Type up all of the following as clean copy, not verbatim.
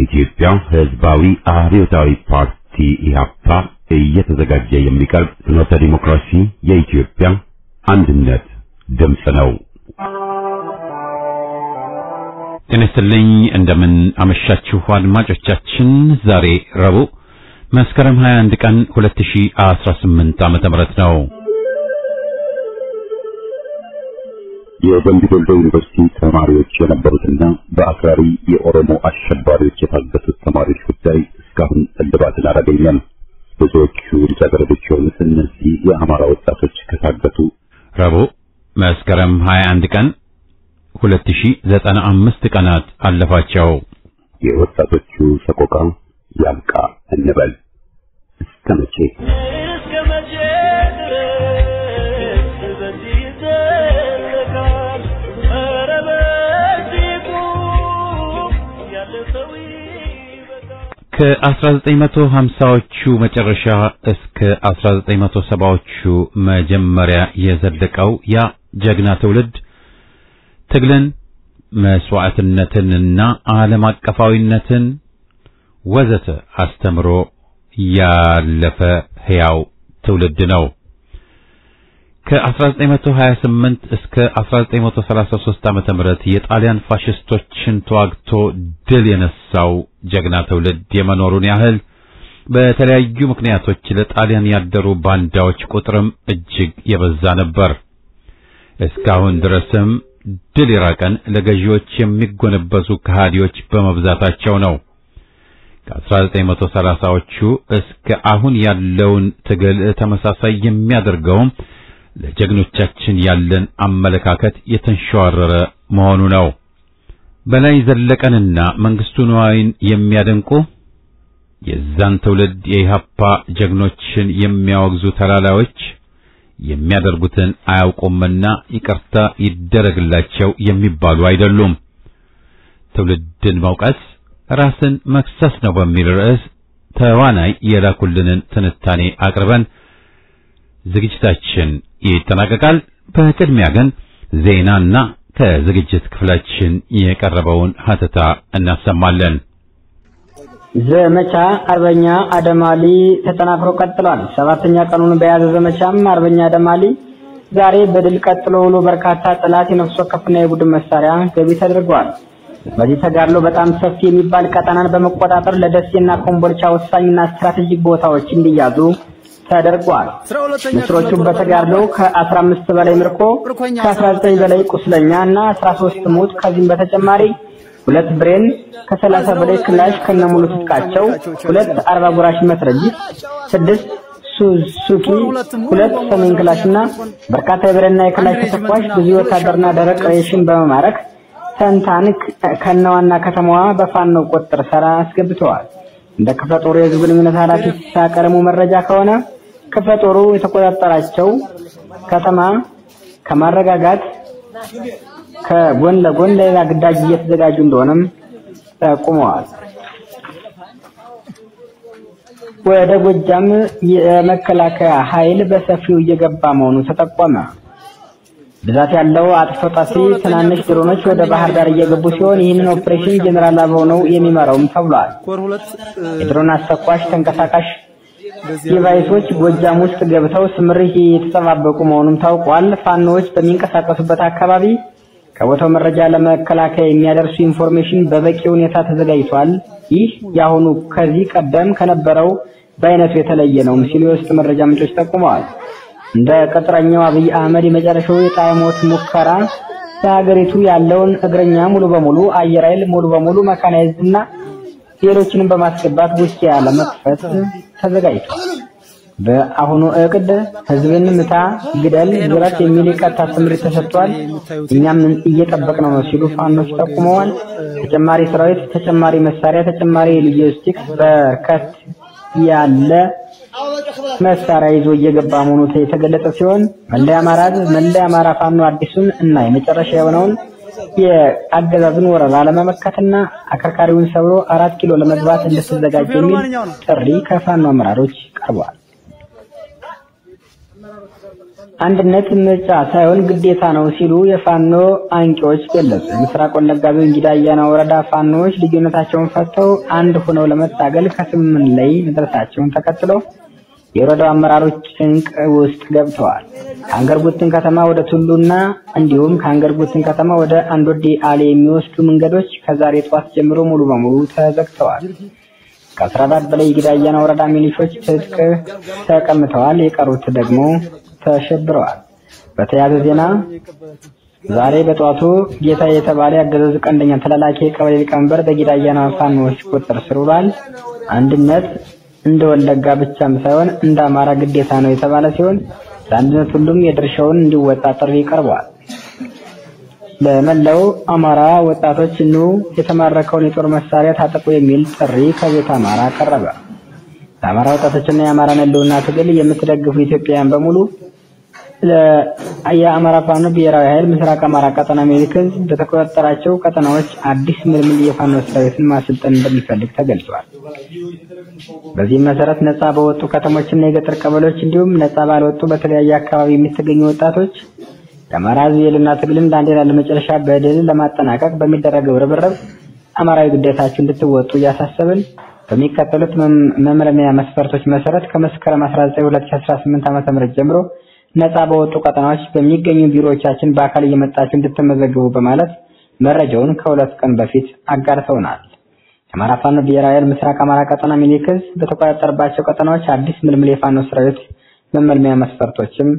የኢትዮጵያ ሕዝባዊ አብዮታዊ ፓርቲ ኢህአፓ እየተዘጋጀ የሚቀርብ ፍኖተ ዲሞክራሲ የኢትዮጵያ አንድነት ድምጽ ነው። ጤናስልኝ እንደምን አመሻችሁ አድማጮቻችን። ዛሬ ረቡዕ መስከረም 21 ቀን 2018 ዓ.ም ነው። የደምቢ ዶሎ ዩኒቨርሲቲ ተማሪዎች የነበሩትና በአክራሪ የኦሮሞ አሸባሪዎች የታገቱት ተማሪዎች ጉዳይ እስካሁን እልባትን አላገኘም። ብዙዎቹ ልጃገረዶች የሆኑት እነዚህ የአማራ ወጣቶች ከታገቱ ረቡዕ መስከረም 21 ቀን 2095 ቀናት አለፋቸው። የወጣቶቹ ሰቆቃ ያብቃ እንበል። እስከ መቼ ከ1950ዎቹ መጨረሻ እስከ 1970ዎቹ መጀመሪያ የዘለቀው ያ ጀግና ትውልድ ትግልን፣ መስዋዕትነትንና ዓለም አቀፋዊነትን ወዘተ አስተምሮ ያለፈ ሕያው ትውልድ ነው። ከ1928 እስከ 1933 ዓመተ ምህረት የጣሊያን ፋሽስቶችን ተዋግቶ ድል የነሳው ጀግና ትውልድ የመኖሩን ያህል በተለያዩ ምክንያቶች ለጣሊያን ያደሩ ባንዳዎች ቁጥርም እጅግ የበዛ ነበር። እስካሁን ድረስም ድል የራቀን ለገዢዎች የሚጎነበሱ ከሃዲዎች በመብዛታቸው ነው። ከ1930ዎቹ እስከ አሁን ያለውን ትግል ተመሳሳይ የሚያደርገውም ለጀግኖቻችን ያለን አመለካከት የተንሸዋረረ መሆኑ ነው። በላይ ዘለቀንና መንግስቱ ንዋይን የሚያደንቁ የዛን ትውልድ የኢህአፓ ጀግኖችን የሚያወግዙ ተላላዮች የሚያደርጉትን አያውቁምና ይቅርታ ይደረግላቸው የሚባሉ አይደሉም። ትውልድን መውቀስ ራስን መክሰስ ነው በሚል ርዕስ ተዋናይ የላኩልንን ትንታኔ አቅርበን ዝግጅታችን ይጠናቀቃል። በቅድሚያ ግን ዜናና ከዝግጅት ክፍላችን የቀረበውን ሀተታ እናሰማለን። ዘመቻ አርበኛ አደማሊ ተጠናክሮ ቀጥሏል። 7ኛ ቀኑን በያዘ ዘመቻም አርበኛ አደማሊ ዛሬ በድል ቀጥሎ ውሎ በርካታ ጠላት የነፍስ ወከፍና የቡድን መሳሪያ ገቢ ተደርጓል። በዚህ ተጋድሎ በጣም ሰፊ የሚባል ቀጠናን በመቆጣጠር ለደሴና ኮምቦልቻ ወሳኝና ስትራቴጂክ ቦታዎች እንዲያዙ ተደርጓል። ምስሮቹ በተጋድሎ ከ15 በላይ ምርኮ፣ ከ19 በላይ ቁስለኛና 13 ሞት፣ ከዚህም በተጨማሪ 2 ብሬን፣ ከ30 በላይ ክላሽ ከነሙሉ ትጥቃቸው፣ 2 40 ጉራሽ መትረጊስ፣ 6 ሱዙኪ፣ 2 ሰሜን ክላሽና በርካታ የብሬንና የክላሽ ተተኳሽ፣ ብዙ ወታደርና ደረቅ ሬሽን በመማረክ ሰንታን ከነዋና ከተማዋ በፋኖ ቁጥጥር ስር አስገብተዋል። እንደ ክፍለ ጦሩ የህዝብ ግንኙነት ኃላፊ ሳቀረሙ መረጃ ከሆነ ክፍለ ጦሩ የተቆጣጠራቸው ከተማ ከማረጋጋት ከጎን ለጎን ሌላ ግዳጅ እየተዘጋጁ እንደሆነም ጠቁመዋል። ወደ ጎጃም የመከላከያ ኃይል በሰፊው እየገባ መሆኑ ተጠቆመ። ብዛት ያለው አጥፍቶ ጠፊ ትናንሽ ድሮኖች ወደ ባህር ዳር እየገቡ ሲሆን ይህንን ኦፕሬሽን ጀነራል አበባው ነው የሚመራውም ተብሏል። የድሮን አስተኳሽ ተንቀሳቃሽ ዲቫይሶች ጎጃም ውስጥ ገብተው ስምሪት እየተጠባበቁ መሆኑም ታውቋል። ፋኖዎች በሚንቀሳቀሱበት አካባቢ ከቦታው መረጃ ለመከላከያ የሚያደርሱ ኢንፎርሜሽን በበቂ ሁኔታ ተዘጋጅቷል። ይህ ያሁኑ ከዚህ ቀደም ከነበረው በአይነቱ የተለየ ነው ሲሉ የውስጥ መረጃ ምንጮች ጠቁመዋል። እንደ ቅጥረኛው አብይ አህመድ የመጨረሻው የጣይሞት ሙከራ በሀገሪቱ ያለውን እግረኛ ሙሉ በሙሉ አየር ኃይል ሙሉ በሙሉ መካናይዝድና ሌሎችንም በማስገባት ውጊያ ለመክፈት ተዘጋጅቷል። በአሁኑ እቅድ ህዝብን ምታ፣ ግደል፣ ዝረት የሚል ቀጥታ ትምህርት ተሰጥቷል። እኛም እየጠበቅነው ነው ሲሉ ፋኖች ጠቁመዋል። ተጨማሪ ሰራዊት፣ ተጨማሪ መሳሪያ፣ ተጨማሪ ሎጂስቲክስ በርከት ያለ መሳሪያ ይዞ እየገባ መሆኑ የተገለጸ ሲሆን መለያ አማራ ፋኖ አዲሱን እና የመጨረሻ የሆነውን የአገዛዝን ወረራ ለመመከትና አከርካሪውን ሰብሮ 4 ኪሎ ለመግባት እንድትዘጋጅ የሚል ጥሪ ከፋኖ አመራሮች ቀርቧል። አንድነት ምርጫ ሳይሆን ግዴታ ነው ሲሉ የፋኖ አንቂዎች ገለጹ። የምስራቅ ወለጋ ዞን ጊዳያና ወረዳ ፋኖዎች ልዩነታቸውን ፈተው አንድ ሆነው ለመታገል ከስምምነት ላይ መድረሳቸውን ተከትሎ የወረዳው አመራሮች ጭንቅ ውስጥ ገብተዋል። ከአንገርጉትን ከተማ ወደ ቱሉና እንዲሁም ከአንገርጉትን ከተማ ወደ አንዶዴ አሌ የሚወስዱ መንገዶች ከዛሬ ጧት ጀምሮ ሙሉ በሙሉ ተዘግተዋል። ከ14 በላይ የጊዳያና ወረዳ ሚሊሾች ትጥቅ ተቀምጠዋል። የቀሩት ደግሞ ተሸብረዋል። በተያያዘ ዜና ዛሬ በጧቱ ጌታ የተባለ ያገዛዙ ቀንደኛ ተላላኪ የቀበሌ ሊቀመንበር በጊዳያና ፋኖዎች ቁጥጥር ስር ውሏል። አንድነት እንደ ወለጋ ብቻም ሳይሆን እንደ አማራ ግዴታ ነው የተባለ ሲሆን ለአንድነት ሁሉም የድርሻውን እንዲወጣ ጥሪ ቀርቧል። ለመላው አማራ ወጣቶች ኑ የተማረከውን የጦር መሳሪያ ታጠቁ የሚል ጥሪ ከቤተ አማራ ቀረበ። ለአማራ ወጣቶችና የአማራን ህልውና ትግል የምትደግፉ ኢትዮጵያውያን በሙሉ የአማራ ፋኖ ብሔራዊ ኃይል ምስራቅ አማራ ቀጠና ሚሊክስ በተቆጣጠራቸው ቀጠናዎች አዲስ ምልምል የፋኖ ሰራዊትን ማሰልጠን እንደሚፈልግ ተገልጿል። በዚህ መሰረት ነፃ በወጡ ከተሞችና የገጠር ቀበሌዎች እንዲሁም ነፃ ባልወጡ በተለያየ አካባቢ የሚገኙ ወጣቶች የአማራ ህዝብ የህልውና ትግልን ለአንዴና ለመጨረሻ በድል ለማጠናቀቅ በሚደረገው ርብርብ አማራዊ ግዴታችሁን እንድትወጡ እያሳሰብን በሚከተሉት መመሪያ መስፈርቶች መሰረት ከመስከረም 19 2018 ዓ.ም ጀምሮ ነፃ በወጡ ቀጠናዎች በሚገኙ ቢሮዎቻችን በአካል እየመጣችሁ እንድትመዘገቡ በማለት መረጃውን ከሁለት ቀን በፊት አጋርተውናል። የአማራ ፋኖ ብሔራዊ ኃይል ምስራቅ አማራ ቀጠና ሚሊክስ በተቆጣጠረባቸው ቀጠናዎች አዲስ ምልምል የፋኖ ሰራዊት መመልመያ መስፈርቶችም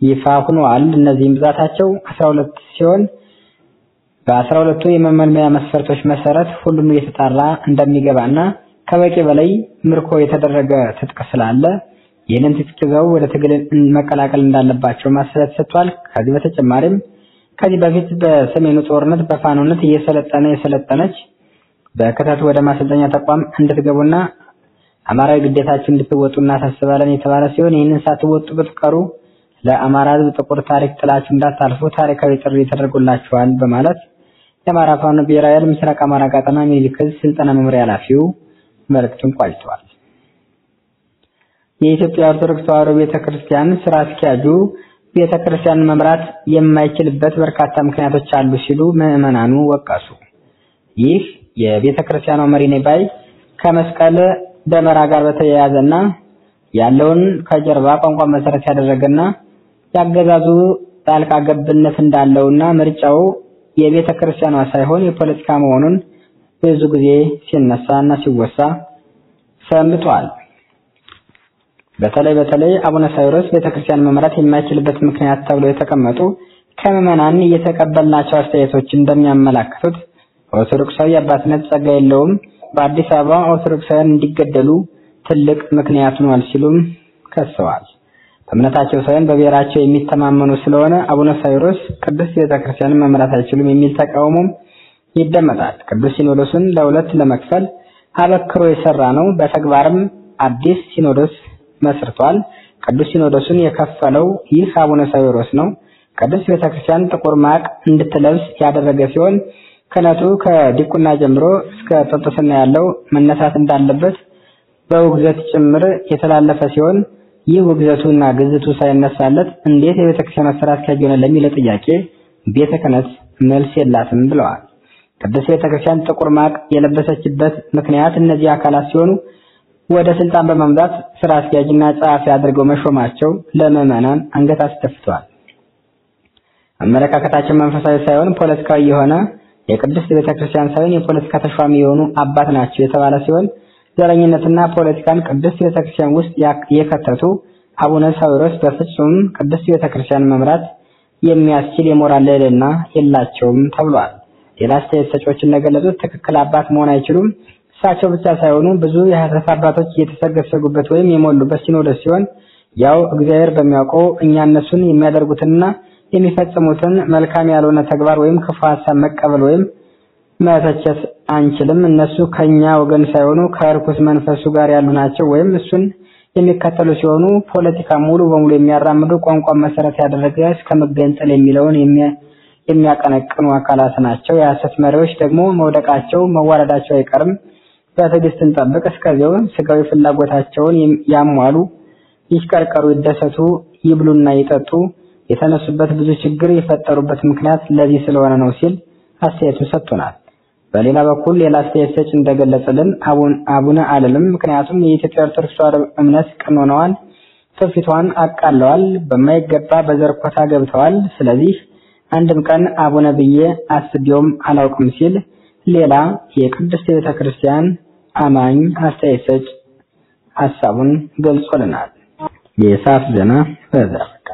ይፋ ሆነዋል። እነዚህም ብዛታቸው 12 ሲሆን በ12ቱ የመመልመያ መስፈርቶች መሰረት ሁሉም እየተጣራ እንደሚገባና ከበቂ በላይ ምርኮ የተደረገ ትጥቅ ስላለ ይህንን ትጥቅ ይዘው ወደ ትግል መቀላቀል እንዳለባቸው ማስረት ሰጥቷል። ከዚህ በተጨማሪም ከዚህ በፊት በሰሜኑ ጦርነት በፋኖነት የሰለጠነች በከተቱ ወደ ማሰልጠኛ ተቋም እንድትገቡና አማራዊ ግዴታችሁን እንድትወጡ እናሳስባለን የተባለ ሲሆን ይህንን ሳትወጡ ብትቀሩ ለአማራ ህዝብ ጥቁር ታሪክ ጥላችሁ እንዳታልፉ ታሪካዊ ጥሪ ተደርጎላችኋል በማለት የአማራ ፋኖ ብሔራዊ ኃይል ምስራቅ አማራ ቀጠና ሚሊክስ ስልጠና መምሪያ ኃላፊው መልእክቱን ቋጭተዋል። የኢትዮጵያ ኦርቶዶክስ ተዋሕዶ ቤተክርስቲያን ስራ አስኪያጁ ቤተክርስቲያንን መምራት የማይችልበት በርካታ ምክንያቶች አሉ ሲሉ ምዕመናኑ ወቀሱ። ይህ የቤተክርስቲያኗ መሪ ነኝ ባይ ከመስቀል ደመራ ጋር በተያያዘና ያለውን ከጀርባ ቋንቋ መሰረት ያደረገና ያገዛዙ ጣልቃ ገብነት እንዳለውና ምርጫው የቤተክርስቲያኗ ሳይሆን የፖለቲካ መሆኑን ብዙ ጊዜ ሲነሳና ሲወሳ ሰምቷል። በተለይ አቡነ ሳይሮስ ቤተክርስቲያን መምራት የማይችልበት ምክንያት ተብሎ የተቀመጡ ከምዕመናን የተቀበልናቸው አስተያየቶች እንደሚያመላክቱት ኦርቶዶክሳዊ አባትነት ጸጋ የለውም፣ በአዲስ አበባ ኦርቶዶክሳውያን እንዲገደሉ ትልቅ ምክንያት ሆኗል ሲሉም ከሰዋል። በእምነታቸው ሳይሆን በብሔራቸው የሚተማመኑ ስለሆነ አቡነ ሳይሮስ ቅዱስ ቤተክርስቲያንን መምራት አይችሉም የሚል ተቃውሞም ይደመጣል። ቅዱስ ሲኖዶስን ለሁለት ለመክፈል አበክሮ የሰራ ነው። በተግባርም አዲስ ሲኖዶስ መስርቷል። ቅዱስ ሲኖዶስን የከፈለው ይህ አቡነ ሳይሮስ ነው። ቅዱስ ቤተክርስቲያን ጥቁር ማቅ እንድትለብስ ያደረገ ሲሆን ክህነቱ ከዲቁና ጀምሮ እስከ ጵጵስና ያለው መነሳት እንዳለበት በውግዘት ጭምር የተላለፈ ሲሆን ይህ ውግዘቱና ግዝቱ ሳይነሳለት እንዴት የቤተክርስቲያን ስራ አስኪያጅ ሆነ ለሚለው ጥያቄ ቤተ ክህነት መልስ የላትም ብለዋል። ቅዱስ ቤተክርስቲያን ጥቁር ማቅ የለበሰችበት ምክንያት እነዚህ አካላት ሲሆኑ ወደ ስልጣን በመምጣት ስራ አስኪያጅና ጸሐፊ አድርገው መሾማቸው ለምዕመናን አንገት አስደፍቷል። አመለካከታቸው መንፈሳዊ ሳይሆን ፖለቲካዊ የሆነ የቅዱስ ቤተክርስቲያን ሳይሆን የፖለቲካ ተሿሚ የሆኑ አባት ናቸው የተባለ ሲሆን ዘረኝነትና ፖለቲካን ቅዱስ ቤተክርስቲያን ውስጥ የከተቱ አቡነ ሳይሮስ በፍጹም ቅዱስ ቤተክርስቲያን መምራት የሚያስችል የሞራል ልዕልና የላቸውም ተብሏል። ሌላ አስተያየት ሰጪዎች እንደገለጹት ትክክል አባት መሆን አይችሉም። እሳቸው ብቻ ሳይሆኑ ብዙ የሐሰት አባቶች እየተሰገሰጉበት ወይም የሞሉበት ሲኖዶስ ሲሆን ያው እግዚአብሔር በሚያውቀው እኛ እነሱን የሚያደርጉትንና የሚፈጽሙትን መልካም ያልሆነ ተግባር ወይም ክፉ ሐሳብ መቀበል ወይም መተቸት አንችልም። እነሱ ከኛ ወገን ሳይሆኑ ከርኩስ መንፈሱ ጋር ያሉ ናቸው ወይም እሱን የሚከተሉ ሲሆኑ ፖለቲካ ሙሉ በሙሉ የሚያራምዱ ቋንቋ መሰረት ያደረገ እስከ መገንጠል የሚለውን የሚያቀነቅኑ አካላት ናቸው። የሐሰት መሪዎች ደግሞ መውደቃቸው መዋረዳቸው አይቀርም። በትዕግስት እንጠብቅ። እስከዚያው ስጋዊ ፍላጎታቸውን ያሟሉ፣ ይሽቀርቀሩ፣ ይደሰቱ፣ ይብሉና ይጠጡ የተነሱበት ብዙ ችግር የፈጠሩበት ምክንያት ለዚህ ስለሆነ ነው ሲል አስተያየቱን ሰጥቶናል። በሌላ በኩል ሌላ አስተያየት ሰጭ እንደገለጸልን አቡነ አለልም ምክንያቱም የኢትዮጵያ ኦርቶዶክስ ተዋሕዶ እምነት ቀኖናዋን ትውፊቷን አቃለዋል፣ በማይገባ በዘር ኮታ ገብተዋል። ስለዚህ አንድም ቀን አቡነ ብዬ አስቤውም አላውቅም ሲል ሌላ የቅድስት ቤተክርስቲያን አማኝ አስተያየት ሰጭ ሐሳቡን ገልጾልናል። የሰዓት ዜና በዛ በቃ።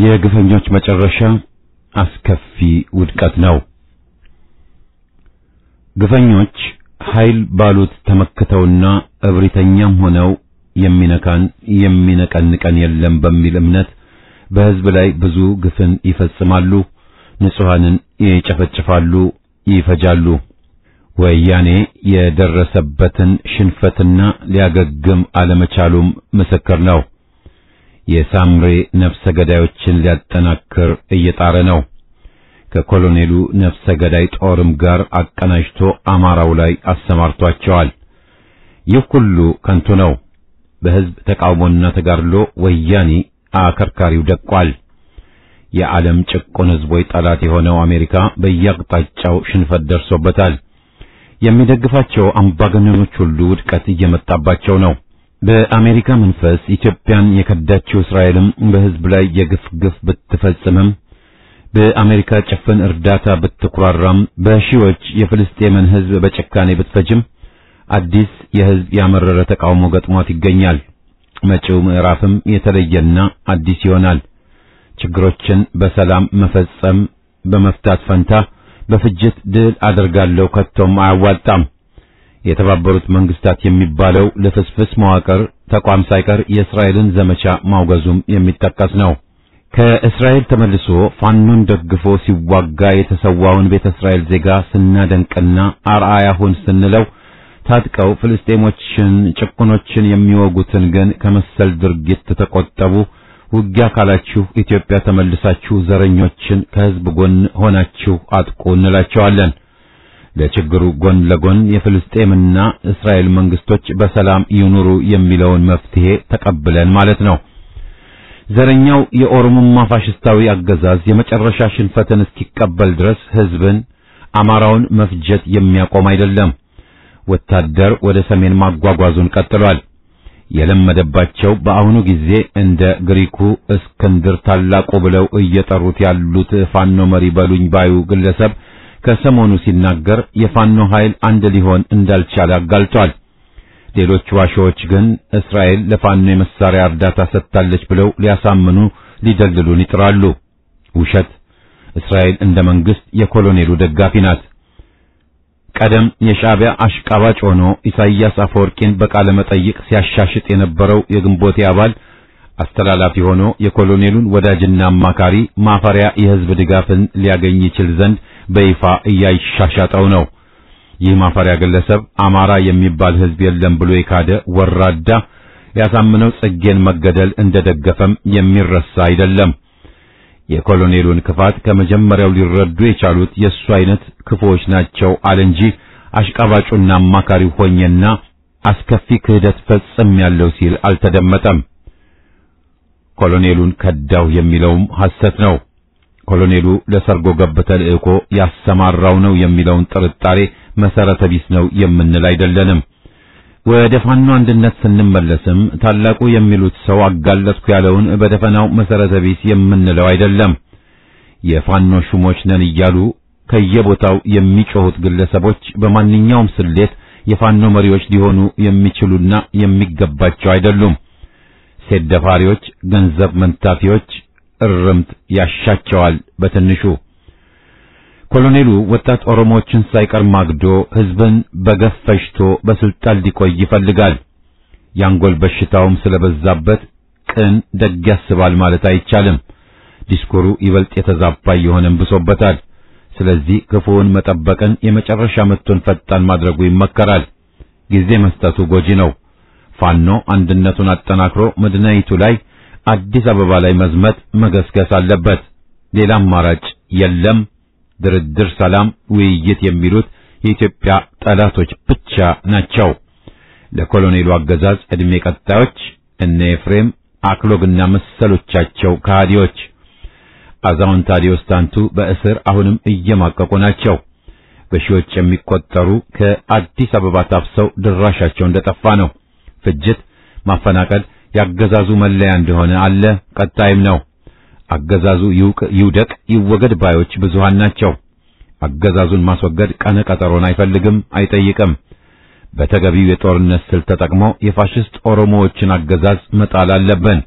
የግፈኞች መጨረሻ አስከፊ ውድቀት ነው። ግፈኞች ኃይል ባሉት ተመክተውና እብሪተኛም ሆነው የሚነቀንቀን የለም በሚል እምነት በሕዝብ ላይ ብዙ ግፍን ይፈጽማሉ፣ ንጹሃንን ይጨፈጭፋሉ፣ ይፈጃሉ። ወያኔ የደረሰበትን ሽንፈትና ሊያገግም አለመቻሉም ምስክር ነው። የሳምሬ ነፍሰ ገዳዮችን ሊያጠናክር እየጣረ ነው። ከኮሎኔሉ ነፍሰ ገዳይ ጦርም ጋር አቀናጅቶ አማራው ላይ አሰማርቷቸዋል። ይህ ሁሉ ከንቱ ነው። በሕዝብ ተቃውሞና ተጋድሎ ወያኔ አከርካሪው ደቋል። የዓለም ጭቁን ሕዝቦች ጠላት የሆነው አሜሪካ በየአቅጣጫው ሽንፈት ደርሶበታል። የሚደግፋቸው አምባገነኖች ሁሉ ውድቀት እየመጣባቸው ነው። በአሜሪካ መንፈስ ኢትዮጵያን የከዳችው እስራኤልም በሕዝብ ላይ የግፍ ብትፈጽምም በአሜሪካ ጭፍን እርዳታ ብትኩራራም በሺዎች የፍልስጤምን ሕዝብ በጭካኔ ብትፈጅም አዲስ የሕዝብ ያመረረ ተቃውሞ ገጥሟት ይገኛል። መጪው ምዕራፍም የተለየና አዲስ ይሆናል። ችግሮችን በሰላም መፈጸም በመፍታት ፈንታ በፍጅት ድል አደርጋለሁ ከቶም አያዋጣም። የተባበሩት መንግስታት የሚባለው ለፍስፍስ መዋቅር ተቋም ሳይቀር የእስራኤልን ዘመቻ ማውገዙም የሚጠቀስ ነው። ከእስራኤል ተመልሶ ፋኖን ደግፎ ሲዋጋ የተሰዋውን ቤተ እስራኤል ዜጋ ስናደንቅና አርአያ ሁን ስንለው ታጥቀው ፍልስጤሞችን ጭቁኖችን የሚወጉትን ግን ከመሰል ድርጊት ተቆጠቡ፣ ውጊያ ካላችሁ ኢትዮጵያ ተመልሳችሁ ዘረኞችን ከህዝብ ጎን ሆናችሁ አጥቁ እንላቸዋለን። ለችግሩ ጎን ለጎን የፍልስጤምና እስራኤል መንግስቶች በሰላም ይኑሩ የሚለውን መፍትሄ ተቀብለን ማለት ነው። ዘረኛው የኦሮሞማ ፋሽስታዊ አገዛዝ የመጨረሻ ሽንፈትን እስኪቀበል ድረስ ህዝብን አማራውን መፍጀት የሚያቆም አይደለም። ወታደር ወደ ሰሜን ማጓጓዙን ቀጥሏል። የለመደባቸው በአሁኑ ጊዜ እንደ ግሪኩ እስክንድር ታላቁ ብለው እየጠሩት ያሉት ፋኖ መሪ በሉኝ ባዩ ግለሰብ ከሰሞኑ ሲናገር የፋኖ ኃይል አንድ ሊሆን እንዳልቻለ አጋልጧል። ሌሎች ዋሾች ግን እስራኤል ለፋኖ የመሳሪያ እርዳታ ሰጥታለች ብለው ሊያሳምኑ ሊደልሉን ይጥራሉ። ውሸት። እስራኤል እንደ መንግስት የኮሎኔሉ ደጋፊ ናት። ቀደም የሻዕቢያ አሽቃባጭ ሆኖ ኢሳይያስ አፈወርቂን በቃለ መጠይቅ ሲያሻሽጥ የነበረው የግንቦቴ አባል አስተላላፊ ሆኖ የኮሎኔሉን ወዳጅና አማካሪ ማፈሪያ የህዝብ ድጋፍን ሊያገኝ ይችል ዘንድ በይፋ እያሻሻጠው ነው። ይህ ማፈሪያ ግለሰብ አማራ የሚባል ህዝብ የለም ብሎ የካደ ወራዳ ያሳምነው ጽጌን መገደል እንደደገፈም የሚረሳ አይደለም። የኮሎኔሉን ክፋት ከመጀመሪያው ሊረዱ የቻሉት የሱ አይነት ክፉዎች ናቸው አለ እንጂ አሽቃባጩና አማካሪው ሆኜና አስከፊ ክህደት ፈጽም ያለው ሲል አልተደመጠም። ኮሎኔሉን ከዳው የሚለውም ሐሰት ነው። ኮሎኔሉ ለሰርጎ ገብ ተልእኮ ያሰማራው ነው የሚለውን ጥርጣሬ መሰረተ ቢስ ነው የምንል አይደለንም። ወደ ፋኖ አንድነት ስንመለስም ታላቁ የሚሉት ሰው አጋለጥኩ ያለውን በደፈናው መሰረተ ቢስ የምንለው አይደለም። የፋኖ ሹሞች ነን እያሉ ከየቦታው የሚጮሁት ግለሰቦች በማንኛውም ስሌት የፋኖ መሪዎች ሊሆኑ የሚችሉና የሚገባቸው አይደሉም። ሴት ደፋሪዎች፣ ገንዘብ መንታፊዎች እርምት ያሻቸዋል። በትንሹ ኮሎኔሉ ወጣት ኦሮሞዎችን ሳይቀር ማግዶ ህዝብን በገፍ ፈጅቶ በስልጣን ሊቆይ ይፈልጋል። ያንጎል በሽታውም ስለበዛበት ቅን ደግ ያስባል ማለት አይቻልም። ዲስኩሩ ይበልጥ የተዛባ የሆነም ብሶበታል። ስለዚህ ክፉውን መጠበቅን የመጨረሻ ምቱን ፈጣን ማድረጉ ይመከራል። ጊዜ መስጠቱ ጎጂ ነው። ፋኖ አንድነቱን አጠናክሮ መዲናይቱ ላይ አዲስ አበባ ላይ መዝመት መገስገስ አለበት። ሌላ አማራጭ የለም። ድርድር፣ ሰላም፣ ውይይት የሚሉት የኢትዮጵያ ጠላቶች ብቻ ናቸው። ለኮሎኔሉ አገዛዝ እድሜ ቀጣዮች እነ ኤፍሬም አክሎግና መሰሎቻቸው ከሃዲዎች። አዛውንት ታዲዮስ ታንቱ በእስር አሁንም እየማቀቁ ናቸው። በሺዎች የሚቆጠሩ ከአዲስ አበባ ታፍሰው ድራሻቸው እንደጠፋ ነው። ፍጅት፣ ማፈናቀል ያገዛዙ መለያ እንደሆነ አለ። ቀጣይም ነው። አገዛዙ ይውደቅ ይወገድ ባዮች ብዙሃን ናቸው። አገዛዙን ማስወገድ ቀነ ቀጠሮን አይፈልግም፣ አይጠይቅም። በተገቢው የጦርነት ስልት ተጠቅሞ የፋሽስት ኦሮሞዎችን አገዛዝ መጣል አለብን።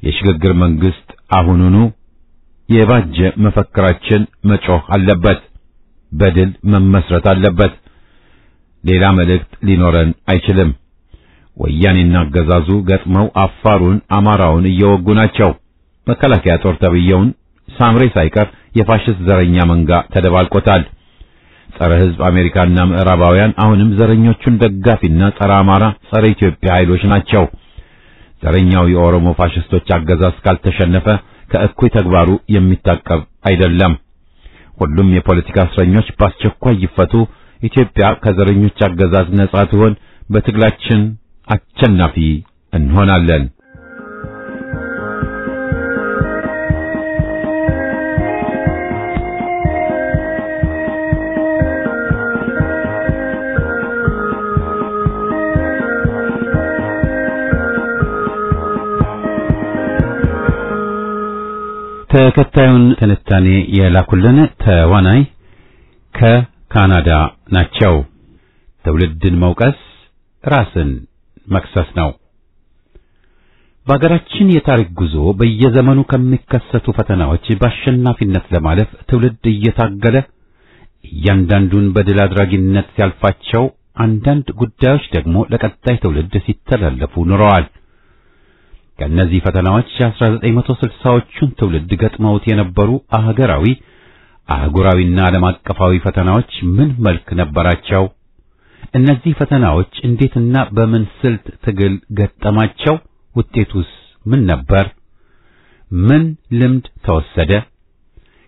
የሽግግር መንግስት አሁኑኑ የባጀ መፈክራችን መጮህ አለበት። በድል መመስረት አለበት። ሌላ መልእክት ሊኖረን አይችልም። ወያኔና አገዛዙ ገጥመው አፋሩን፣ አማራውን እየወጉ ናቸው። መከላከያ ጦር ተብየውን ሳምሬ ሳይቀር የፋሽስት ዘረኛ መንጋ ተደባልቆታል። ጸረ ህዝብ አሜሪካና ምዕራባውያን አሁንም ዘረኞቹን ደጋፊና ጸረ አማራ፣ ጸረ ኢትዮጵያ ኃይሎች ናቸው። ዘረኛው የኦሮሞ ፋሽስቶች አገዛዝ ካልተሸነፈ ከእኩይ ተግባሩ የሚታቀብ አይደለም። ሁሉም የፖለቲካ እስረኞች በአስቸኳይ ይፈቱ። ኢትዮጵያ ከዘረኞች አገዛዝ ነጻ ትሆን። በትግላችን አሸናፊ እንሆናለን። ተከታዩን ትንታኔ የላኩልን ተዋናይ ከካናዳ ናቸው። ትውልድን መውቀስ ራስን መክሰስ ነው። በአገራችን የታሪክ ጉዞ በየዘመኑ ከሚከሰቱ ፈተናዎች በአሸናፊነት ለማለፍ ትውልድ እየታገለ እያንዳንዱን በድል አድራጊነት ሲያልፋቸው፣ አንዳንድ ጉዳዮች ደግሞ ለቀጣይ ትውልድ ሲተላለፉ ኑረዋል። ከእነዚህ ፈተናዎች 1960ዎቹን ትውልድ ገጥመውት የነበሩ አገራዊ፣ አህጉራዊና ዓለም አቀፋዊ ፈተናዎች ምን መልክ ነበራቸው? እነዚህ ፈተናዎች እንዴትና በምን ስልት ትግል ገጠማቸው? ውጤቱስ ምን ነበር? ምን ልምድ ተወሰደ?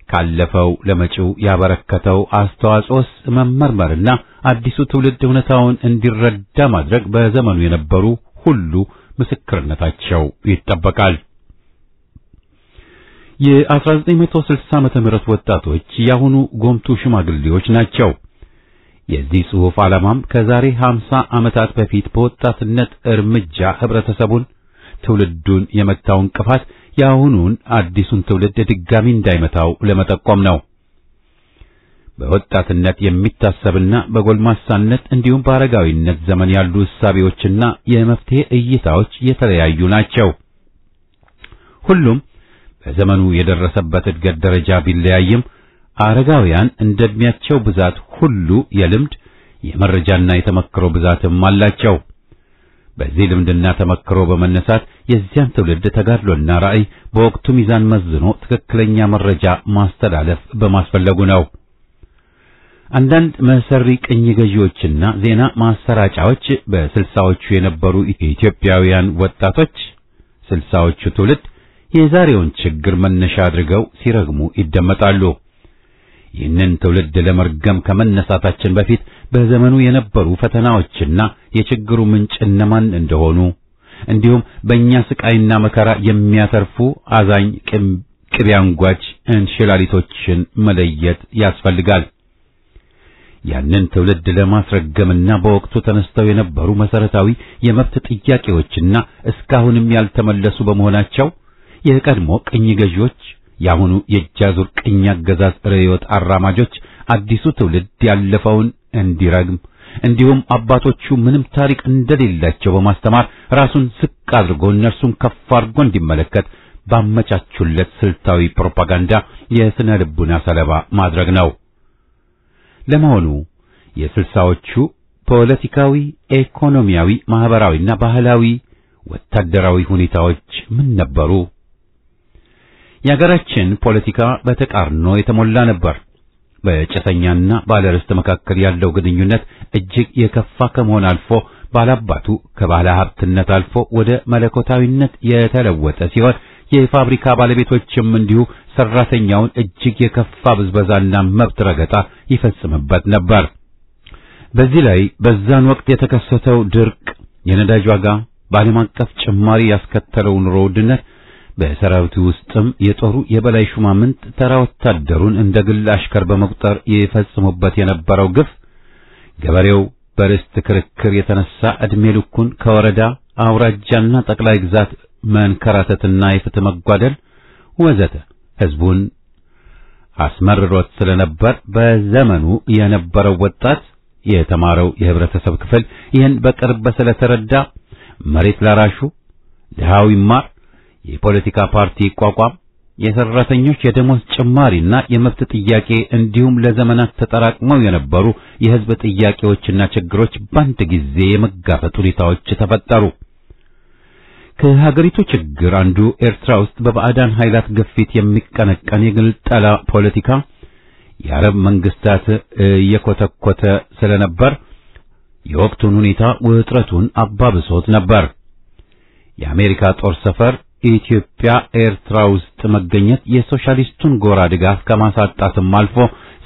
ካለፈው ለመጪው ያበረከተው አስተዋጽኦስ መመርመርና አዲሱ ትውልድ እውነታውን እንዲረዳ ማድረግ በዘመኑ የነበሩ ሁሉ ምስክርነታቸው ይጠበቃል። የ1960 ዓመተ ምህረት ወጣቶች ያሁኑ ጎምቱ ሽማግሌዎች ናቸው። የዚህ ጽሑፍ ዓላማም ከዛሬ 50 ዓመታት በፊት በወጣትነት እርምጃ ህብረተሰቡን፣ ትውልዱን የመታው እንቅፋት ያሁኑን አዲሱን ትውልድ ድጋሚ እንዳይመታው ለመጠቆም ነው። በወጣትነት የሚታሰብና በጎልማሳነት እንዲሁም በአረጋዊነት ዘመን ያሉ እሳቤዎችና የመፍትሄ እይታዎች የተለያዩ ናቸው። ሁሉም በዘመኑ የደረሰበት እድገት ደረጃ ቢለያይም አረጋውያን እንደሚያቸው ብዛት ሁሉ የልምድ የመረጃና የተመክሮ ብዛትም አላቸው። በዚህ ልምድና ተመክሮ በመነሳት የዚያን ትውልድ ተጋድሎና ራዕይ በወቅቱ ሚዛን መዝኖ ትክክለኛ መረጃ ማስተላለፍ በማስፈለጉ ነው። አንዳንድ መሰሪ ቅኝ ገዢዎችና ዜና ማሰራጫዎች በ60ዎቹ የነበሩ ኢትዮጵያውያን ወጣቶች 60ዎቹ ትውልድ የዛሬውን ችግር መነሻ አድርገው ሲረግሙ ይደመጣሉ። ይህንን ትውልድ ለመርገም ከመነሳታችን በፊት በዘመኑ የነበሩ ፈተናዎችና የችግሩ ምንጭ እነማን እንደሆኑ፣ እንዲሁም በእኛ ስቃይና መከራ የሚያተርፉ አዛኝ ቅቤ አንጓች እንሽላሊቶችን መለየት ያስፈልጋል። ያንን ትውልድ ለማስረገምና በወቅቱ ተነስተው የነበሩ መሰረታዊ የመብት ጥያቄዎችና እስካሁንም ያልተመለሱ በመሆናቸው የቀድሞ ቅኝ ገዢዎች ያሁኑ የጃዙር ቅኝ አገዛዝ ርዕዮት አራማጆች አዲሱ ትውልድ ያለፈውን እንዲረግም እንዲሁም አባቶቹ ምንም ታሪክ እንደሌላቸው በማስተማር ራሱን ዝቅ አድርጎ እነርሱን ከፍ አድርጎ እንዲመለከት ባመቻቹለት ስልታዊ ፕሮፓጋንዳ የስነ ልቡና ሰለባ ማድረግ ነው። ለመሆኑ የስልሳዎቹ ፖለቲካዊ፣ ኢኮኖሚያዊ፣ ማህበራዊና ባህላዊ ወታደራዊ ሁኔታዎች ምን ነበሩ? የሀገራችን ፖለቲካ በተቃርኖ የተሞላ ነበር። በጭሰኛና ባለርስት መካከል ያለው ግንኙነት እጅግ የከፋ ከመሆን አልፎ ባላባቱ ከባለ ሀብትነት አልፎ ወደ መለኮታዊነት የተለወጠ ሲሆን የፋብሪካ ባለቤቶችም እንዲሁ ሰራተኛውን እጅግ የከፋ ብዝበዛና መብት ረገጣ ይፈጽምበት ነበር። በዚህ ላይ በዛን ወቅት የተከሰተው ድርቅ፣ የነዳጅ ዋጋ፣ በዓለም አቀፍ ጭማሪ ያስከተለው ኑሮ ውድነት፣ በሰራዊቱ ውስጥም የጦሩ የበላይ ሹማምንት ተራ ወታደሩን እንደ ግል አሽከር በመቁጠር ይፈጽሙበት የነበረው ግፍ፣ ገበሬው በርስት ክርክር የተነሳ እድሜ ልኩን ከወረዳ አውራጃና ጠቅላይ ግዛት መንከራተትና የፍትህ መጓደል ወዘተ ህዝቡን አስመርሮት ስለነበር በዘመኑ የነበረው ወጣት የተማረው የህብረተሰብ ክፍል ይህን በቅርብ ስለተረዳ መሬት ላራሹ ድሃው ይማር፣ የፖለቲካ ፓርቲ ይቋቋም፣ የሰራተኞች የደሞዝ ጭማሪና የመብት ጥያቄ እንዲሁም ለዘመናት ተጠራቅመው የነበሩ የህዝብ ጥያቄዎችና ችግሮች በአንድ ጊዜ የመጋፈጥ ሁኔታዎች ተፈጠሩ። ከሀገሪቱ ችግር አንዱ ኤርትራ ውስጥ በባዕዳን ኃይላት ግፊት የሚቀነቀን የግልጠላ ፖለቲካ የአረብ መንግስታት እየኮተኮተ ስለነበር የወቅቱን ሁኔታ ውጥረቱን አባብሶት ነበር። የአሜሪካ ጦር ሰፈር ኢትዮጵያ ኤርትራ ውስጥ መገኘት የሶሻሊስቱን ጎራ ድጋፍ ከማሳጣትም አልፎ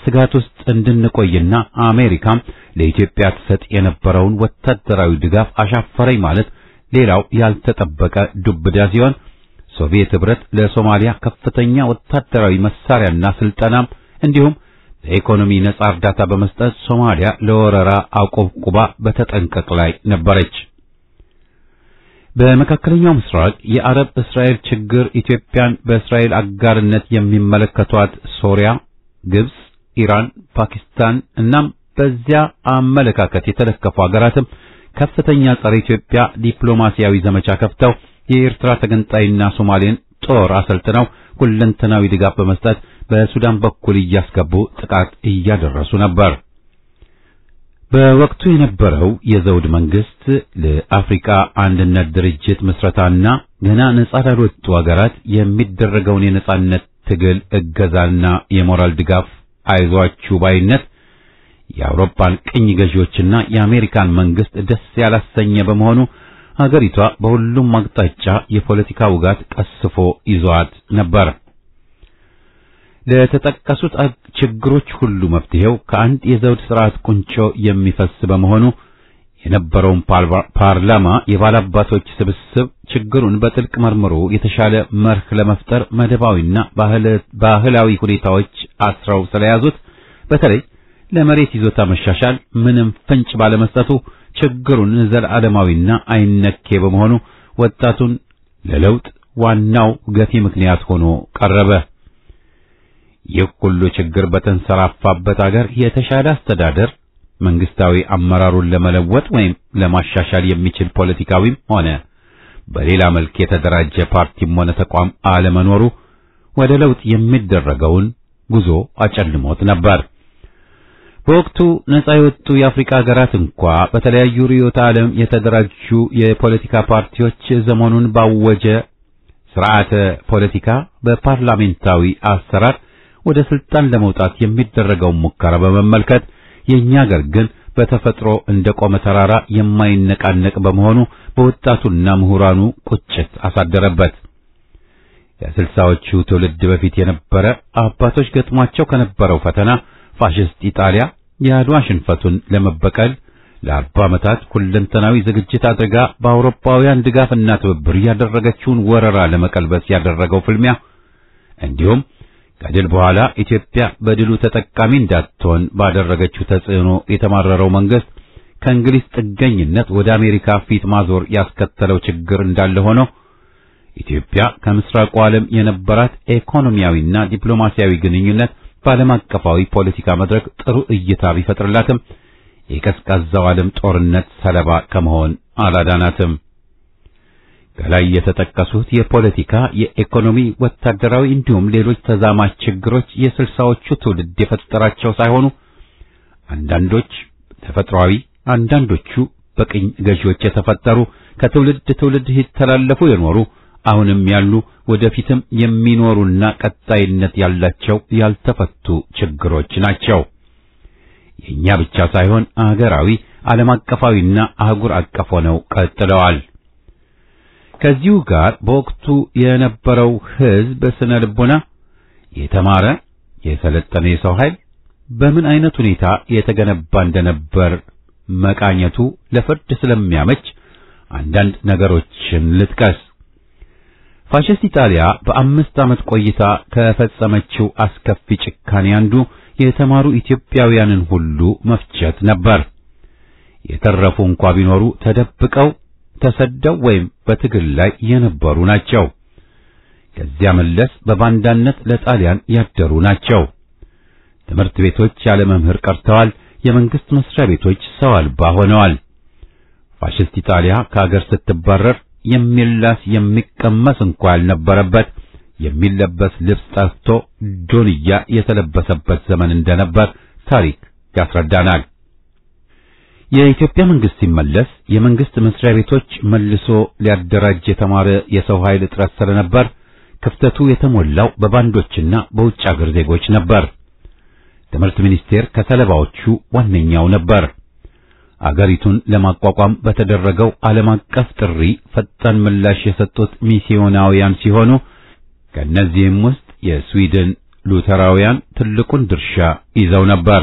ስጋት ውስጥ እንድንቆይና አሜሪካም ለኢትዮጵያ ትሰጥ የነበረውን ወታደራዊ ድጋፍ አሻፈረኝ ማለት ሌላው ያልተጠበቀ ዱብዳ ሲሆን ሶቪየት ህብረት ለሶማሊያ ከፍተኛ ወታደራዊ መሳሪያና ስልጠናም እንዲሁም በኢኮኖሚ ነጻ እርዳታ በመስጠት ሶማሊያ ለወረራ አቆብቁባ በተጠንቀቅ ላይ ነበረች። በመካከለኛው ምስራቅ የአረብ እስራኤል ችግር ኢትዮጵያን በእስራኤል አጋርነት የሚመለከቷት ሶሪያ፣ ግብጽ፣ ኢራን፣ ፓኪስታን እናም በዚያ አመለካከት የተለከፉ ሀገራትም ከፍተኛ ጸረ ኢትዮጵያ ዲፕሎማሲያዊ ዘመቻ ከፍተው የኤርትራ ተገንጣይና ሶማሌን ጦር አሰልጥነው ሁለንተናዊ ድጋፍ በመስጠት በሱዳን በኩል እያስገቡ ጥቃት እያደረሱ ነበር። በወቅቱ የነበረው የዘውድ መንግስት ለአፍሪካ አንድነት ድርጅት መስረታና ገና ነጻ ላልወጡ ሀገራት የሚደረገውን የነጻነት ትግል እገዛና የሞራል ድጋፍ አይዟችሁ ባይነት የአውሮፓን ቅኝ ገዢዎችና የአሜሪካን መንግስት ደስ ያላሰኘ በመሆኑ ሀገሪቷ በሁሉም አቅጣጫ የፖለቲካ ውጋት ቀስፎ ይዟት ነበር። ለተጠቀሱት ችግሮች ሁሉ መፍትሄው ከአንድ የዘውድ ስርዓት ቁንጮ የሚፈስ በመሆኑ የነበረውን ፓርላማ የባላባቶች ስብስብ ችግሩን በጥልቅ መርምሮ የተሻለ መርህ ለመፍጠር መደባዊና ባህላዊ ሁኔታዎች አስረው ስለያዙት በተለይ ለመሬት ይዞታ መሻሻል ምንም ፍንጭ ባለመስጠቱ ችግሩን ዘላለማዊና አይነኬ በመሆኑ ወጣቱን ለለውጥ ዋናው ገፊ ምክንያት ሆኖ ቀረበ። ይህ ሁሉ ችግር በተንሰራፋበት አገር የተሻለ አስተዳደር መንግስታዊ አመራሩን ለመለወጥ ወይም ለማሻሻል የሚችል ፖለቲካዊም ሆነ በሌላ መልክ የተደራጀ ፓርቲም ሆነ ተቋም አለመኖሩ ወደ ለውጥ የሚደረገውን ጉዞ አጨልሞት ነበር። በወቅቱ ነጻ የወጡ የአፍሪካ ሀገራት እንኳ በተለያዩ ርዕዮተ ዓለም የተደራጁ የፖለቲካ ፓርቲዎች ዘመኑን ባወጀ ስርዓተ ፖለቲካ በፓርላሜንታዊ አሰራር ወደ ስልጣን ለመውጣት የሚደረገውን ሙከራ በመመልከት የኛ ሀገር ግን በተፈጥሮ እንደቆመ ተራራ የማይነቃነቅ በመሆኑ በወጣቱና ምሁራኑ ቁጭት አሳደረበት። የስልሳዎቹ ትውልድ በፊት የነበረ አባቶች ገጥሟቸው ከነበረው ፈተና ፋሽስት ኢጣሊያ የአድዋ ሽንፈቱን ለመበቀል ለ40 ዓመታት ሁለንተናዊ ዝግጅት አድርጋ በአውሮፓውያን ድጋፍና ትብብር ያደረገችውን ወረራ ለመቀልበስ ያደረገው ፍልሚያ እንዲሁም ከድል በኋላ ኢትዮጵያ በድሉ ተጠቃሚ እንዳትሆን ባደረገችው ተጽዕኖ የተማረረው መንግስት ከእንግሊዝ ጥገኝነት ወደ አሜሪካ ፊት ማዞር ያስከተለው ችግር እንዳለ ሆኖ ኢትዮጵያ ከምስራቁ ዓለም የነበራት ኢኮኖሚያዊና ዲፕሎማሲያዊ ግንኙነት በዓለም አቀፋዊ ፖለቲካ መድረክ ጥሩ እይታ ቢፈጥርላትም የቀዝቃዛው ዓለም ጦርነት ሰለባ ከመሆን አላዳናትም። ከላይ የተጠቀሱት የፖለቲካ፣ የኢኮኖሚ፣ ወታደራዊ እንዲሁም ሌሎች ተዛማች ችግሮች የስልሳዎቹ ትውልድ የፈጠራቸው ሳይሆኑ አንዳንዶች ተፈጥሯዊ፣ አንዳንዶቹ በቅኝ ገዢዎች የተፈጠሩ ከትውልድ ትውልድ ሲተላለፉ የኖሩ አሁንም ያሉ ወደፊትም የሚኖሩና ቀጣይነት ያላቸው ያልተፈቱ ችግሮች ናቸው። የኛ ብቻ ሳይሆን አገራዊ፣ ዓለም አቀፋዊና አህጉር አቀፍ ሆነው ቀጥለዋል። ከዚሁ ጋር በወቅቱ የነበረው ሕዝብ ስነ ልቦና የተማረ የሰለጠነ የሰው ኃይል በምን አይነት ሁኔታ የተገነባ እንደነበር መቃኘቱ ለፍርድ ስለሚያመች አንዳንድ ነገሮችን ልጥቀስ። ፋሽስት ኢጣሊያ በ5 ዓመት ቆይታ ከፈጸመችው አስከፊ ጭካኔ አንዱ የተማሩ ኢትዮጵያውያንን ሁሉ መፍጀት ነበር። የተረፉ እንኳ ቢኖሩ ተደብቀው ተሰደው ወይም በትግል ላይ የነበሩ ናቸው። ከዚያ መለስ በባንዳነት ለጣሊያን ያደሩ ናቸው። ትምህርት ቤቶች ያለ መምህር ቀርተዋል። የመንግስት መስሪያ ቤቶች ሰው አልባ ሆነዋል። ፋሽስት ኢጣሊያ ከሀገር ስትባረር የሚላስ የሚቀመስ እንኳ ያልነበረበት የሚለበስ ልብስ ጠፍቶ ዶንያ የተለበሰበት ዘመን እንደነበር ታሪክ ያስረዳናል። የኢትዮጵያ መንግስት ሲመለስ የመንግስት መስሪያ ቤቶች መልሶ ሊያደራጅ የተማረ የሰው ኃይል እጥረት ስለነበር ክፍተቱ የተሞላው በባንዶችና በውጭ አገር ዜጎች ነበር። ትምህርት ሚኒስቴር ከሰለባዎቹ ዋነኛው ነበር። አገሪቱን ለማቋቋም በተደረገው ዓለም አቀፍ ጥሪ ፈጣን ምላሽ የሰጡት ሚስዮናውያን ሲሆኑ ከነዚህም ውስጥ የስዊድን ሉተራውያን ትልቁን ድርሻ ይዘው ነበር።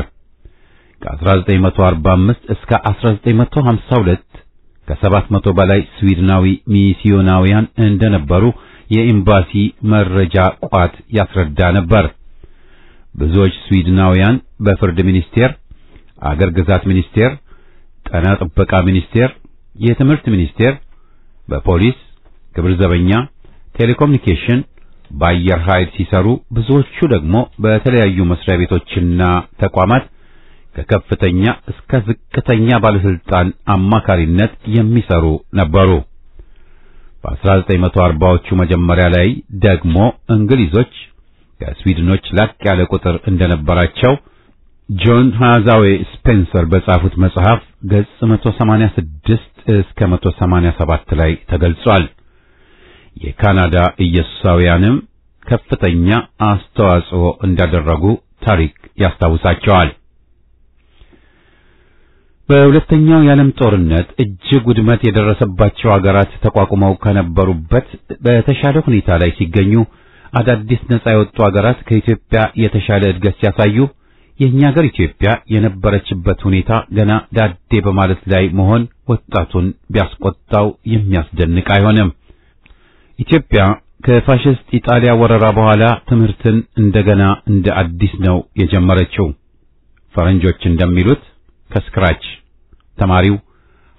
ከ1945 እስከ 1952 ከ700 በላይ ስዊድናዊ ሚስዮናውያን እንደነበሩ የኤምባሲ መረጃ ቋት ያስረዳ ነበር። ብዙዎች ስዊድናውያን በፍርድ ሚኒስቴር፣ አገር ግዛት ሚኒስቴር፣ ጤና ጥበቃ ሚኒስቴር፣ የትምህርት ሚኒስቴር፣ በፖሊስ፣ ግብር ዘበኛ፣ ቴሌኮሙኒኬሽን፣ በአየር ኃይል ሲሰሩ ብዙዎቹ ደግሞ በተለያዩ መስሪያ ቤቶችና ተቋማት ከከፍተኛ እስከ ዝቅተኛ ባለስልጣን አማካሪነት የሚሰሩ ነበሩ። በ1940ዎቹ መጀመሪያ ላይ ደግሞ እንግሊዞች ከስዊድኖች ላቅ ያለ ቁጥር እንደነበራቸው ጆን ሃዛዌ ስፔንሰር በጻፉት መጽሐፍ ገጽ 186 እስከ 187 ላይ ተገልጿል። የካናዳ ኢየሱሳውያንም ከፍተኛ አስተዋጽኦ እንዳደረጉ ታሪክ ያስታውሳቸዋል። በሁለተኛው የዓለም ጦርነት እጅግ ውድመት የደረሰባቸው አገራት ተቋቁመው ከነበሩበት በተሻለ ሁኔታ ላይ ሲገኙ አዳዲስ ነጻ የወጡ አገራት ከኢትዮጵያ የተሻለ እድገት ሲያሳዩ የኛ ሀገር ኢትዮጵያ የነበረችበት ሁኔታ ገና ዳዴ በማለት ላይ መሆን ወጣቱን ቢያስቆጣው የሚያስደንቅ አይሆንም። ኢትዮጵያ ከፋሽስት ኢጣሊያ ወረራ በኋላ ትምህርትን እንደገና እንደ አዲስ ነው የጀመረችው። ፈረንጆች እንደሚሉት ከስክራች ተማሪው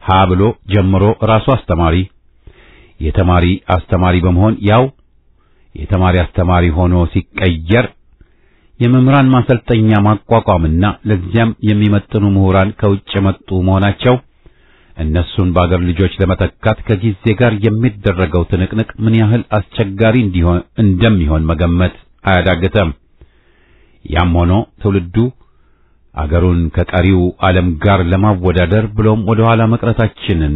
ሀ ብሎ ጀምሮ ራሱ አስተማሪ፣ የተማሪ አስተማሪ በመሆን ያው የተማሪ አስተማሪ ሆኖ ሲቀየር የመምህራን ማሰልጠኛ ማቋቋምና ለዚያም የሚመጥኑ ምሁራን ከውጭ የመጡ መሆናቸው እነሱን በአገር ልጆች ለመተካት ከጊዜ ጋር የሚደረገው ትንቅንቅ ምን ያህል አስቸጋሪ እንደሚሆን መገመት አያዳግተም። ያም ሆኖ ትውልዱ አገሩን ከቀሪው ዓለም ጋር ለማወዳደር ብሎም ወደ ኋላ መቅረታችንን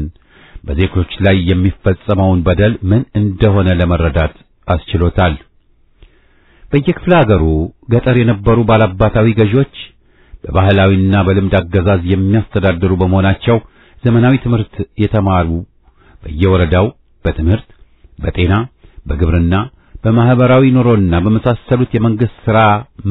በዜጎች ላይ የሚፈጸመውን በደል ምን እንደሆነ ለመረዳት አስችሎታል። በየክፍለ ሀገሩ ገጠር የነበሩ ባላባታዊ ገዢዎች በባህላዊና በልምድ አገዛዝ የሚያስተዳድሩ በመሆናቸው ዘመናዊ ትምህርት የተማሩ በየወረዳው በትምህርት፣ በጤና፣ በግብርና፣ በማህበራዊ ኑሮና በመሳሰሉት የመንግስት ሥራ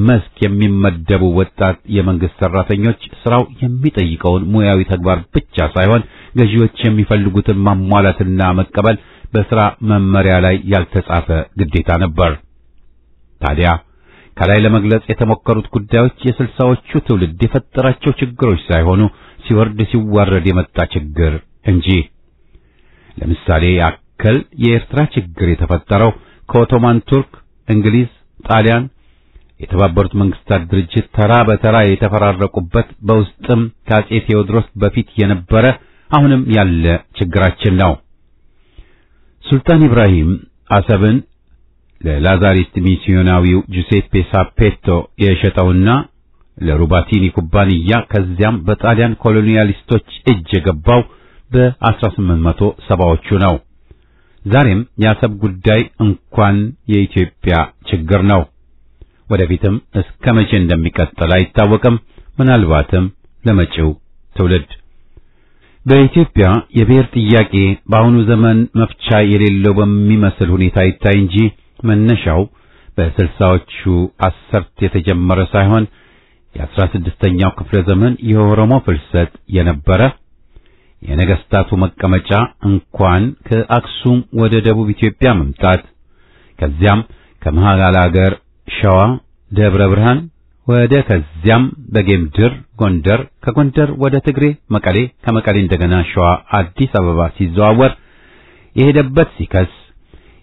መስክ የሚመደቡ ወጣት የመንግስት ሰራተኞች ስራው የሚጠይቀውን ሙያዊ ተግባር ብቻ ሳይሆን ገዢዎች የሚፈልጉትን ማሟላትና መቀበል በሥራ መመሪያ ላይ ያልተጻፈ ግዴታ ነበር። ታዲያ ከላይ ለመግለጽ የተሞከሩት ጉዳዮች የስልሳዎቹ ትውልድ የፈጠራቸው ችግሮች ሳይሆኑ ሲወርድ ሲዋረድ የመጣ ችግር እንጂ። ለምሳሌ ያክል የኤርትራ ችግር የተፈጠረው ከኦቶማን ቱርክ፣ እንግሊዝ፣ ጣሊያን፣ የተባበሩት መንግስታት ድርጅት ተራ በተራ የተፈራረቁበት በውስጥም ከአጼ ቴዎድሮስ በፊት የነበረ አሁንም ያለ ችግራችን ነው። ሱልጣን ኢብራሂም አሰብን ለላዛሪስት ሚስዮናዊው ጁሴፔ ሳፔቶ የሸጠውና ለሩባቲኒ ኩባንያ ከዚያም በጣሊያን ኮሎኒያሊስቶች እጅ የገባው በ1870ዎቹ ነው። ዛሬም የአሰብ ጉዳይ እንኳን የኢትዮጵያ ችግር ነው። ወደፊትም እስከ መቼ እንደሚቀጥል አይታወቅም። ምናልባትም ለመጪው ትውልድ በኢትዮጵያ የብሔር ጥያቄ በአሁኑ ዘመን መፍቻ የሌለው በሚመስል ሁኔታ ይታይ እንጂ መነሻው በ60ዎቹ አስርት የተጀመረ ሳይሆን የ16ኛው ክፍለ ዘመን የኦሮሞ ፍልሰት የነበረ የነገስታቱ መቀመጫ እንኳን ከአክሱም ወደ ደቡብ ኢትዮጵያ መምጣት ከዚያም ከመሃል አገር ሸዋ ደብረ ብርሃን ወደ ከዚያም በጌምድር ጎንደር ከጎንደር ወደ ትግሬ መቀሌ ከመቀሌ እንደገና ሸዋ አዲስ አበባ ሲዘዋወር የሄደበት ሲከስ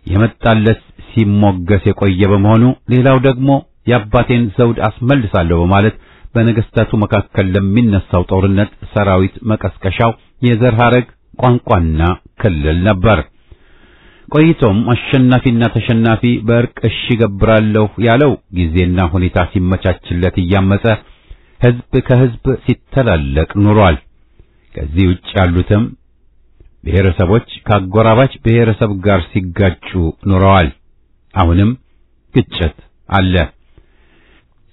የመጣለት ሲሞገስ የቆየ በመሆኑ ሌላው ደግሞ የአባቴን ዘውድ አስመልሳለሁ በማለት በነገስታቱ መካከል ለሚነሳው ጦርነት ሰራዊት መቀስቀሻው የዘር ሐረግ ቋንቋና ክልል ነበር። ቆይቶም አሸናፊና ተሸናፊ በእርቅ እሺ ገብራለሁ ያለው ጊዜና ሁኔታ ሲመቻችለት እያመጸ ህዝብ ከህዝብ ሲተላለቅ ኑሯል። ከዚህ ውጭ ያሉትም ብሔረሰቦች ከአጎራባች ብሔረሰብ ጋር ሲጋጩ ኑረዋል። አሁንም ግጭት አለ።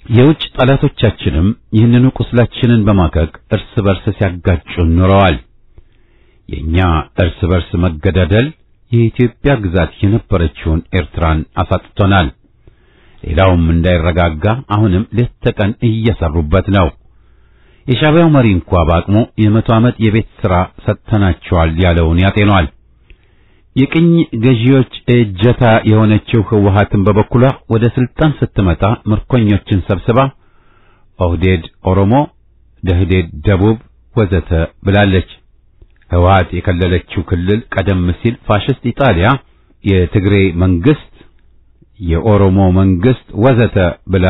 የውጭ ጠላቶቻችንም ይህንኑ ቁስላችንን በማከክ እርስ በርስ ሲያጋጩ ኑረዋል። የኛ እርስ በርስ መገዳደል የኢትዮጵያ ግዛት የነበረችውን ኤርትራን አሳጥቶናል። ሌላውም እንዳይረጋጋ አሁንም ሌት ተቀን እየሰሩበት ነው። የሻዕቢያው መሪ እንኳን በአቅሙ የ100 ዓመት የቤት ሥራ ሰጥተናቸዋል ያለውን ያጤኗል። የቅኝ ገዢዎች እጀታ የሆነችው ህወሓትን በበኩሏ ወደ ስልጣን ስትመጣ ምርኮኞችን ሰብስባ ኦህዴድ ኦሮሞ፣ ደህዴድ ደቡብ ወዘተ ብላለች። ህወሓት የከለለችው ክልል ቀደም ሲል ፋሽስት ኢጣሊያ የትግሬ መንግስት፣ የኦሮሞ መንግስት ወዘተ ብላ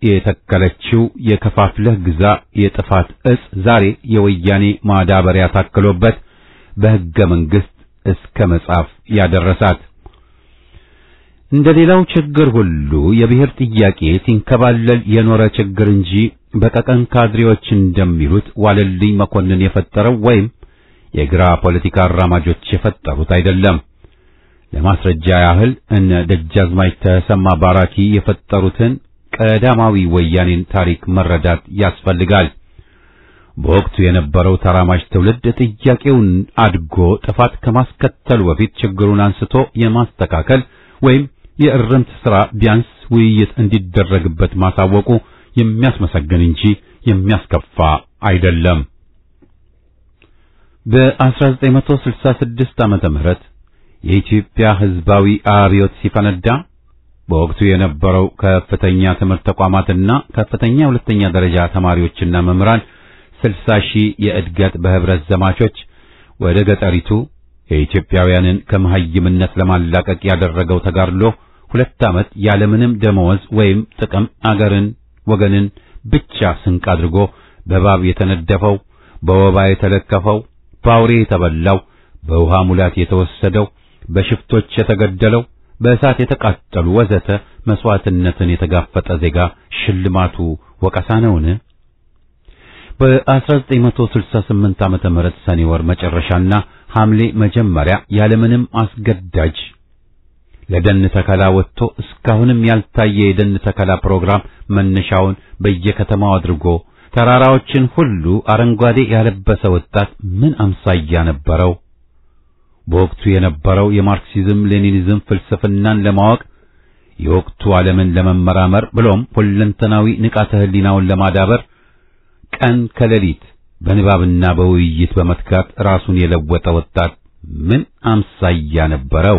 የተከለችው የከፋፍለህ ግዛ የጥፋት እጽ ዛሬ የወያኔ ማዳበሪያ ታክሎበት በህገ መንግስት እስከ መጻፍ ያደረሳት። እንደሌላው ችግር ሁሉ የብሔር ጥያቄ ሲንከባለል የኖረ ችግር እንጂ በቀቀን ካድሬዎች እንደሚሉት ዋለልኝ መኮንን የፈጠረው ወይም የግራ ፖለቲካ አራማጆች የፈጠሩት አይደለም። ለማስረጃ ያህል እነ ደጃዝማች ተሰማ ባራኪ የፈጠሩትን ቀዳማዊ ወያኔን ታሪክ መረዳት ያስፈልጋል። በወቅቱ የነበረው ተራማጅ ትውልድ ጥያቄውን አድጎ ጥፋት ከማስከተሉ በፊት ችግሩን አንስቶ የማስተካከል ወይም የእርምት ሥራ ቢያንስ ውይይት እንዲደረግበት ማሳወቁ የሚያስመሰግን እንጂ የሚያስከፋ አይደለም። በ1966 ዓመተ ምህረት የኢትዮጵያ ሕዝባዊ አብዮት ሲፈነዳ በወቅቱ የነበረው ከፍተኛ ትምህርት ተቋማትና ከፍተኛ ሁለተኛ ደረጃ ተማሪዎችና መምህራን 60,000 የእድገት በህብረት ዘማቾች ወደ ገጠሪቱ የኢትዮጵያውያንን ከመሐይምነት ለማላቀቅ ያደረገው ተጋድሎ 2 ዓመት ያለምንም ደመወዝ ወይም ጥቅም አገርን ወገንን ብቻ ስንቅ አድርጎ በባብ የተነደፈው፣ በወባ የተለከፈው፣ በአውሬ የተበላው፣ በውሃ ሙላት የተወሰደው፣ በሽፍቶች የተገደለው፣ በእሳት የተቃጠሉ ወዘተ መስዋዕትነትን የተጋፈጠ ዜጋ ሽልማቱ ወቀሳ ነውን? በ1968 ዓመተ ምህረት ሰኔ ወር መጨረሻና ሐምሌ መጀመሪያ ያለምንም አስገዳጅ ለደን ተከላ ወጥቶ እስካሁንም ያልታየ የደን ተከላ ፕሮግራም መነሻውን በየከተማው አድርጎ ተራራዎችን ሁሉ አረንጓዴ ያለበሰ ወጣት ምን አምሳያ ነበረው? በወቅቱ የነበረው የማርክሲዝም ሌኒኒዝም ፍልስፍናን ለማወቅ የወቅቱ ዓለምን ለመመራመር ብሎም ሁለንተናዊ ንቃተ ህሊናውን ለማዳበር ቀን ከሌሊት በንባብና በውይይት በመትጋት ራሱን የለወጠ ወጣት ምን አምሳያ ነበረው?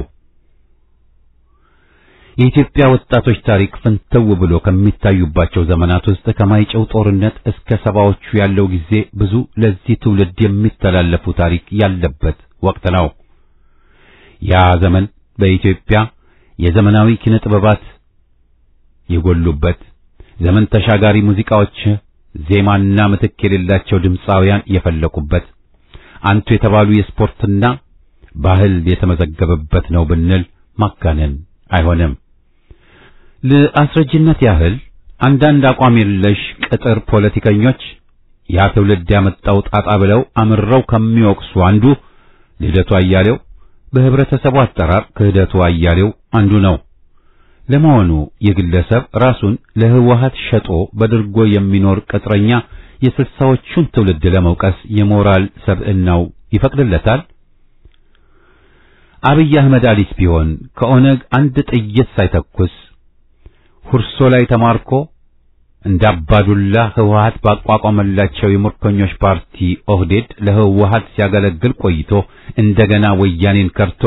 የኢትዮጵያ ወጣቶች ታሪክ ፍንትው ብሎ ከሚታዩባቸው ዘመናት ውስጥ ከማይጨው ጦርነት እስከ ሰባዎቹ ያለው ጊዜ ብዙ ለዚህ ትውልድ የሚተላለፉ ታሪክ ያለበት ወቅት ነው። ያ ዘመን በኢትዮጵያ የዘመናዊ ኪነ ጥበባት የጎሉበት ዘመን ተሻጋሪ ሙዚቃዎች ዜማና ምትክ የሌላቸው ድምፃውያን የፈለቁበት አንቱ የተባሉ የስፖርትና ባህል የተመዘገበበት ነው ብንል ማጋነን አይሆንም። ለአስረጅነት ያህል አንዳንድ አቋም የለሽ ቅጥር ፖለቲከኞች ያ ትውልድ ያመጣው ጣጣ ብለው አምረው ከሚወቅሱ አንዱ ልደቱ አያሌው፣ በህብረተሰቡ አጠራር ክህደቱ አያሌው አንዱ ነው። ለመሆኑ የግለሰብ ራሱን ለህወሓት ሸጦ በድርጎ የሚኖር ቅጥረኛ የስልሳዎቹን ትውልድ ለመውቀስ የሞራል ሰብዕናው ይፈቅድለታል? አብይ አህመድ አሊስ ቢሆን ከኦነግ አንድ ጥይት ሳይተኩስ ሁርሶ ላይ ተማርኮ እንዳባዱላ ህወሓት ባቋቋመላቸው የምርኮኞች ፓርቲ ኦህዴድ ለህወሓት ሲያገለግል ቆይቶ እንደገና ወያኔን ከርቶ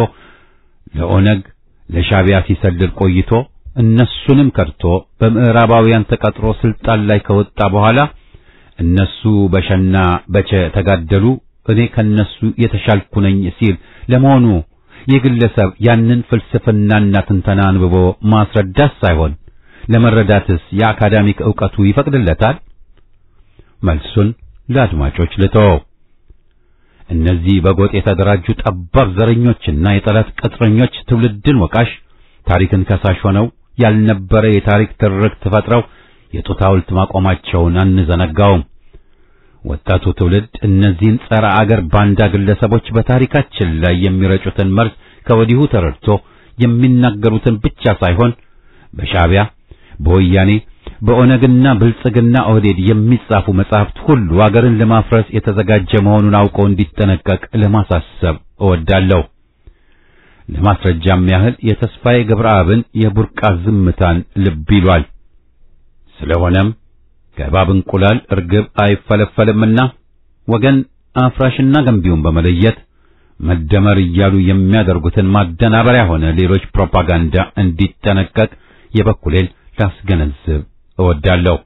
ለኦነግ ለሻቢያ ሲሰልል ቆይቶ እነሱንም ከርቶ በምዕራባውያን ተቀጥሮ ስልጣን ላይ ከወጣ በኋላ እነሱ በሸና በቸ ተጋደሉ እኔ ከነሱ የተሻልኩ ነኝ ሲል ለመሆኑ የግለሰብ ያንን ፍልስፍናና ትንተና አንብቦ ማስረዳት ሳይሆን ለመረዳትስ የአካዳሚክ ዕውቀቱ ይፈቅድለታል? መልሱን ለአድማጮች ልተው። እነዚህ በጎጥ የተደራጁ ጠባብ ዘረኞችና የጠላት ቅጥረኞች ትውልድን ወቃሽ ታሪክን ከሳሽ ሆነው ያልነበረ የታሪክ ትርክት ተፈጥረው የጡት ሐውልት ማቆማቸውን አንዘነጋውም። ወጣቱ ትውልድ እነዚህን ጸረ አገር ባንዳ ግለሰቦች በታሪካችን ላይ የሚረጩትን መርዝ ከወዲሁ ተረድቶ የሚናገሩትን ብቻ ሳይሆን በሻቢያ በወያኔ በኦነግና ብልጽግና ኦህዴድ የሚጻፉ መጻሕፍት ሁሉ አገርን ለማፍረስ የተዘጋጀ መሆኑን አውቆ እንዲጠነቀቅ ለማሳሰብ እወዳለሁ። ለማስረጃም ያህል የተስፋዬ ገብረአብን የቡርቃ ዝምታን ልብ ይሏል። ስለሆነም ከእባብ እንቁላል እርግብ አይፈለፈልምና ወገን አፍራሽና ገንቢውን በመለየት መደመር እያሉ የሚያደርጉትን ማደናበሪያ ሆነ ሌሎች ፕሮፓጋንዳ እንዲጠነቀቅ የበኩሌን ላስገነዝብ እወዳለሁ።